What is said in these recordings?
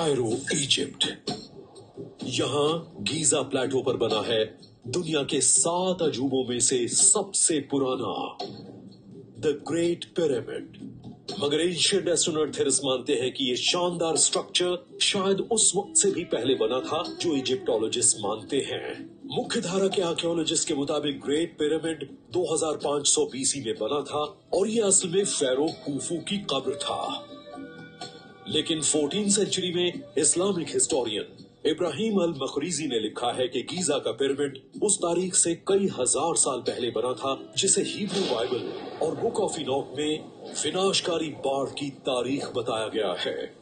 Cairo, Egypt. यहाँ Giza प्लेटो पर बना है दुनिया के 7 अजूबों में से सबसे पुराना द ग्रेट पिरामिड। मगर एंशिएंट एस्ट्रोनॉट थेरिस्ट मानते हैं कि ये शानदार स्ट्रक्चर शायद उस वक्त से भी पहले बना था जो इजिप्टोलॉजिस्ट मानते हैं। मुख्य धारा के आर्कियोलॉजिस्ट के मुताबिक ग्रेट पिरामिड 2500 बीसी में बना था और ये असल में फेरो खूफू की कब्र था। लेकिन 14वीं सेंचुरी में इस्लामिक हिस्टोरियन इब्राहिम अल मखरीजी ने लिखा है कि गीजा का पिरामिड उस तारीख से कई हजार साल पहले बना था जिसे हिब्रू बाइबल और बुक ऑफ इनॉक में विनाशकारी बाढ़ की तारीख बताया गया है।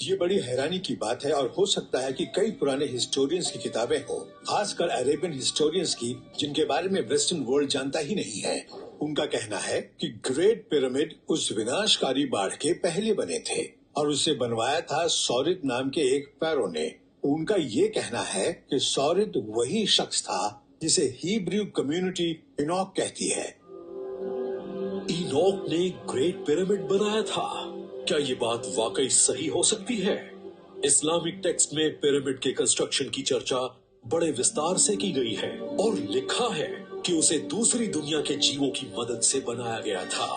ये बड़ी हैरानी की बात है और हो सकता है कि कई पुराने हिस्टोरियंस की किताबें हो, खासकर अरेबियन हिस्टोरियंस की, जिनके बारे में वेस्टर्न वर्ल्ड जानता ही नहीं है। उनका कहना है कि ग्रेट पिरामिड उस विनाशकारी बाढ़ के पहले बने थे और उसे बनवाया था सॉरिद नाम के एक पैरो ने। उनका ये कहना है कि सॉरिद वही शख्स था जिसे हिब्रू कम्युनिटी इनॉक कहती है। इनॉक ने ग्रेट पिरामिड बनाया था। क्या ये बात वाकई सही हो सकती है? इस्लामिक टेक्स्ट में पिरामिड के कंस्ट्रक्शन की चर्चा बड़े विस्तार से की गई है और लिखा है कि उसे दूसरी दुनिया के जीवों की मदद से बनाया गया था।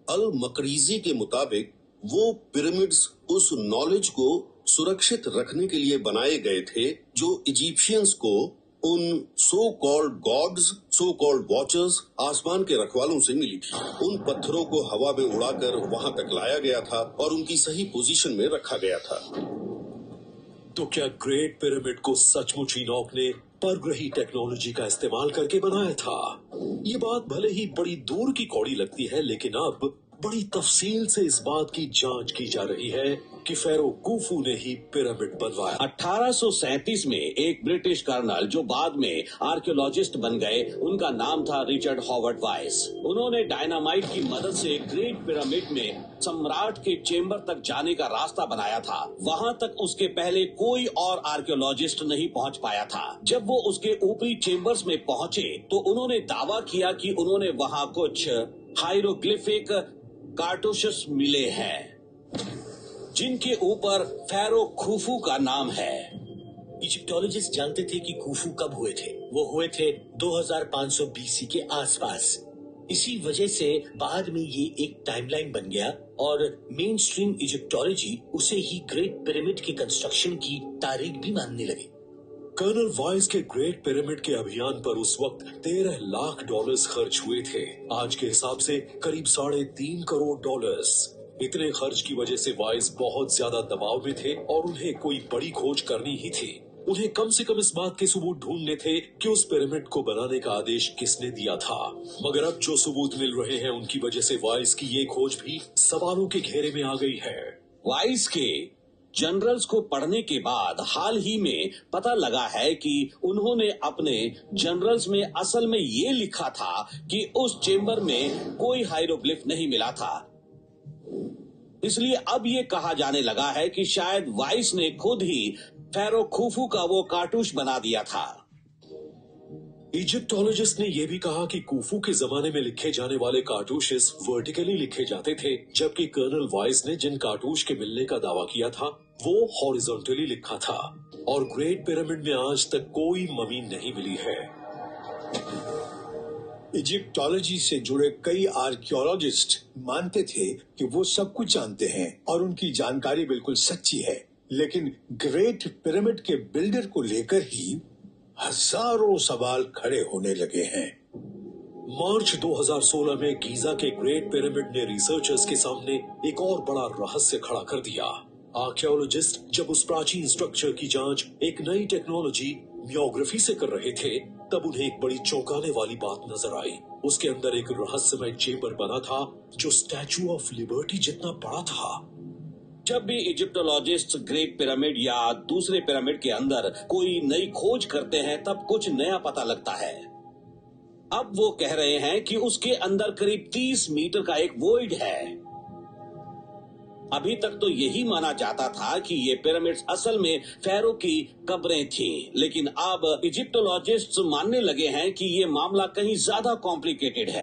अल मकरीजी के मुताबिक वो पिरामिड्स उस नॉलेज को सुरक्षित रखने के लिए बनाए गए थे जो इजिप्शियंस को उन so called gods, so called watchers, आसमान के रखवालों से मिली थी। उन पत्थरों को हवा में उड़ाकर वहां तक लाया गया था और उनकी सही पोजीशन में रखा गया था। तो क्या ग्रेट पिरामिड को सचमुच इनॉक ने परग्रही टेक्नोलॉजी का इस्तेमाल करके बनाया था? ये बात भले ही बड़ी दूर की कौड़ी लगती है, लेकिन अब बड़ी तफसील से इस बात की जांच की जा रही है कि फेरो खूफू ने ही पिरामिड बनवाया। 1837 में एक ब्रिटिश कर्नल जो बाद में आर्कियोलॉजिस्ट बन गए, उनका नाम था रिचर्ड हॉवर्ड वाइस। उन्होंने डायनामाइट की मदद से ग्रेट पिरामिड में सम्राट के चेम्बर तक जाने का रास्ता बनाया था। वहां तक उसके पहले कोई और आर्कियोलॉजिस्ट नहीं पहुंच पाया था। जब वो उसके ऊपरी चेम्बर्स में पहुंचे तो उन्होंने दावा किया कि उन्होंने वहां कुछ हाइरोग्लिफिक कार्टूशस मिले हैं जिनके ऊपर फेरो खूफू का नाम है। इजिप्टोलॉजिस्ट जानते थे कि खूफू कब हुए थे। वो हुए थे 2500 बीसी के आसपास। इसी वजह से बाद में ये एक टाइमलाइन बन गया और मेन स्ट्रीम इजिप्टोलॉजी उसे ही ग्रेट पिरामिड के कंस्ट्रक्शन की तारीख भी मानने लगे। कर्नल वाइस के ग्रेट पिरामिड के अभियान पर उस वक्त $13 लाख खर्च हुए थे। आज के हिसाब से करीब $3.5 करोड़। इतने खर्च की वजह से वाइस बहुत ज्यादा दबाव में थे और उन्हें कोई बड़ी खोज करनी ही थी। उन्हें कम से कम इस बात के सबूत ढूंढने थे कि उस पिरामिड को बनाने का आदेश किसने दिया था। मगर अब जो सबूत मिल रहे हैं उनकी वजह से वाइस की ये खोज भी सवालों के घेरे में आ गई है। वाइस के जनरल्स को पढ़ने के बाद हाल ही में पता लगा है कि उन्होंने अपने जनरल्स में असल में ये लिखा था कि उस चेम्बर में कोई हाइरोग्लिफ नहीं मिला था। इसलिए अब ये कहा जाने लगा है कि शायद वाइस ने खुद ही फेरो खूफू का वो कार्टूश बना दिया था। इजिप्टोलॉजिस्ट ने यह भी कहा कि खूफू के जमाने में लिखे जाने वाले कार्टूशेस वर्टिकली लिखे जाते थे, जबकि कर्नल वाइस ने जिन कार्टूश के मिलने का दावा किया था वो हॉरिजॉन्टली लिखा था। और ग्रेट पिरामिड में आज तक कोई ममी नहीं मिली है। इजिप्टोलॉजी से जुड़े कई आर्कियोलॉजिस्ट मानते थे कि वो सब कुछ जानते हैं और उनकी जानकारी बिल्कुल सच्ची है, लेकिन ग्रेट पिरामिड के बिल्डर को लेकर ही हजारों सवाल खड़े होने लगे हैं। मार्च 2016 में गीजा के ग्रेट पिरामिड ने रिसर्चर्स के सामने एक और बड़ा रहस्य खड़ा कर दिया। आर्कियोलॉजिस्ट जब उस प्राचीन स्ट्रक्चर की जांच एक नई टेक्नोलॉजी मियोग्राफी से कर रहे थे, तब उन्हें एक बड़ी चौंकाने वाली बात नजर आई। उसके अंदर एक रहस्यमय चेम्बर बना था जो स्टैचू ऑफ लिबर्टी जितना बड़ा था। जब भी इजिप्टोलॉजिस्ट ग्रेट पिरामिड या दूसरे पिरामिड के अंदर कोई नई खोज करते हैं तब कुछ नया पता लगता है। अब वो कह रहे हैं कि उसके अंदर करीब 30 मीटर का एक वॉइड है। अभी तक तो यही माना जाता था कि ये पिरामिड्स असल में फेरो की कब्रें थी, लेकिन अब इजिप्टोलॉजिस्ट्स मानने लगे हैं कि ये मामला कहीं ज्यादा कॉम्प्लिकेटेड है।